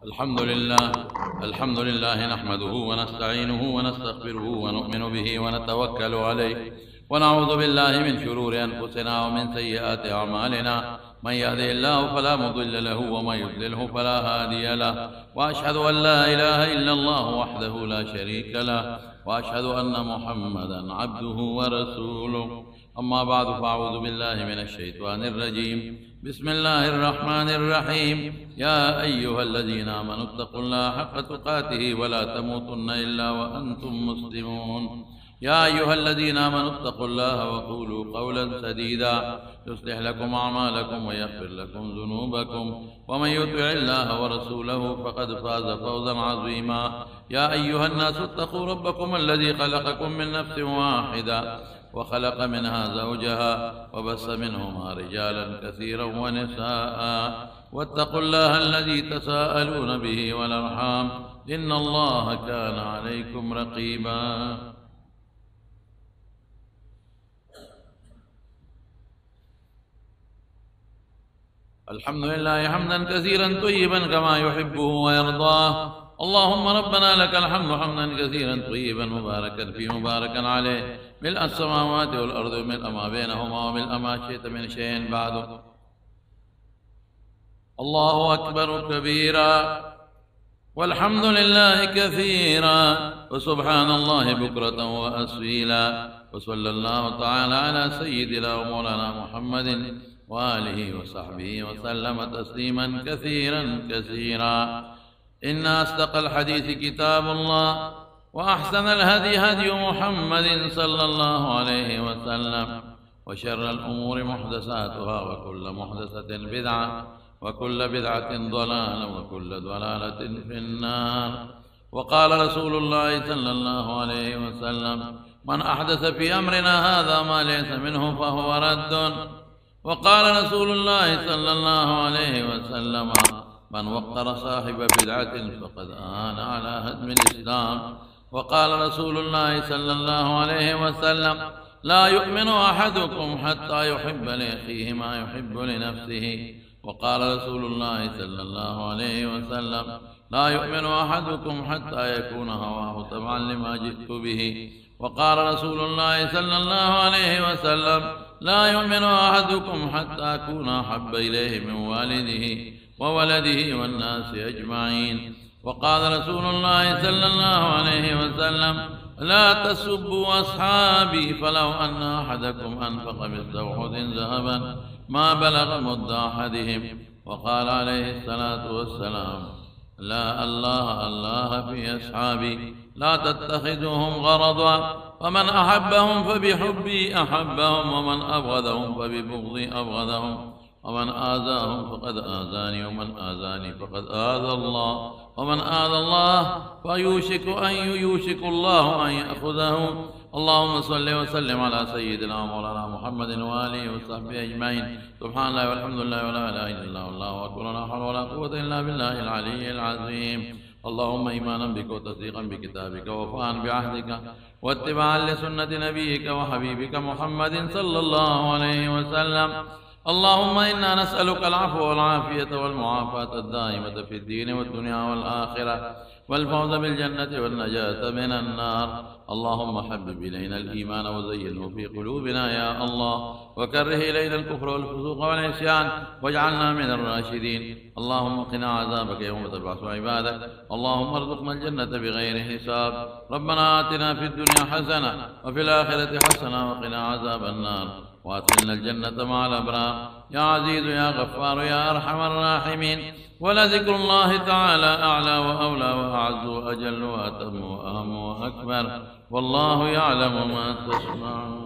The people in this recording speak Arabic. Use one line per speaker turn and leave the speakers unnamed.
الحمد لله نحمده ونستعينه ونستغفره ونؤمن به ونتوكل عليه ونعوذ بالله من شرور أنفسنا ومن سيئات أعمالنا. من يهده الله فلا مضل له ومن يضلله فلا هادي له، وأشهد أن لا إله إلا الله وحده لا شريك له، وأشهد أن محمدا عبده ورسوله. أما بعد، فأعوذ بالله من الشيطان الرجيم. بسم الله الرحمن الرحيم. يا أيها الذين آمنوا اتقوا الله حق تقاته ولا تموتن إلا وأنتم مسلمون. يا أيها الذين آمنوا اتقوا الله وقولوا قولا سديدا يصلح لكم أعمالكم ويغفر لكم ذنوبكم، ومن يطع الله ورسوله فقد فاز فوزا عظيما. يا أيها الناس اتقوا ربكم الذي خلقكم من نفس واحدة وخلق منها زوجها وبث منهما رجالا كثيرا ونساء، واتقوا الله الذي تساءلون به والأرحام إن الله كان عليكم رقيبا. الحمد لله حمدا كثيرا طيبا كما يحبه ويرضاه. اللهم ربنا لك الحمد حمدا كثيرا طيبا مباركا فيه مباركا عليه، ملء السماوات والأرض وملء ما بينهما وملء ما شئت من شيء بعد. الله أكبر كبيرا والحمد لله كثيرا وسبحان الله بكرة وأصيلا. وصلى الله تعالى على سيدنا ومولانا محمد وآله وصحبه وسلم تسليما كثيرا كثيرا. إن أصدق الحديث كتاب الله، وأحسن الهدي هدي محمد صلى الله عليه وسلم، وشر الأمور محدثاتها، وكل محدثة بدعة، وكل بدعة ضلالة، وكل ضلالة في النار. وقال رسول الله صلى الله عليه وسلم: من أحدث في أمرنا هذا ما ليس منه فهو رد. وقال رسول الله صلى الله عليه وسلم: من وقر صاحب بدعة فقد آن على هدم الإسلام. وقال رسول الله صلى الله عليه وسلم: لا يؤمن أحدكم حتى يحب لأخيه ما يحب لنفسه. وقال رسول الله صلى الله عليه وسلم: لا يؤمن أحدكم حتى يكون هواه تبعا لما جئت به. وقال رسول الله صلى الله عليه وسلم: لا يؤمن أحدكم حتى أكون أحب إليه من والده وولده والناس أجمعين. وقال رسول الله صلى الله عليه وسلم: لا تسبوا أصحابي، فلو أن أحدكم أنفق مثل أحد ذهبا ما بلغ مد أحدهم. وقال عليه الصلاة والسلام: لا الله في أصحابي، لا تتخذوهم غرضا، ومن أحبهم فبحبي أحبهم، ومن أبغضهم فببغضي أبغضهم، ومن آذاهم فقد آذاني، ومن آذاني فقد آذى الله، ومن آذى الله فيوشك الله أن يأخذه. اللهم صل وسلم على سيدنا ومولانا محمد وآله وصحبه أجمعين. سبحان الله والحمد لله ولا إله إلا الله والله أكبر، ولا حول ولا قوة إلا بالله العلي العظيم. اللهم إيمانا بك وتصديقا بكتابك ووفاء بعهدك واتباعا لسنة نبيك وحبيبك محمد صلى الله عليه وسلم. اللهم إنا نسألك العفو والعافية والمعافاة الدائمة في الدين والدنيا والآخرة، والفوز بالجنة والنجاة من النار. اللهم حبب إلينا الإيمان وزينه في قلوبنا يا الله، وكره إلينا الكفر والفسوق والعصيان واجعلنا من الراشدين. اللهم قنا عذابك يوم تبعث عبادك. اللهم ارزقنا الجنة بغير حساب. ربنا آتنا في الدنيا حسنة وفي الآخرة حسنة وقنا عذاب النار، وأدخلنا الجنة مع الأبرار يا عزيز يا غفار يا أرحم الراحمين. ولذكر الله تعالى أعلى وأولى وأعز وأجل وأتم وأهم وأكبر، والله يعلم ما تصنعون.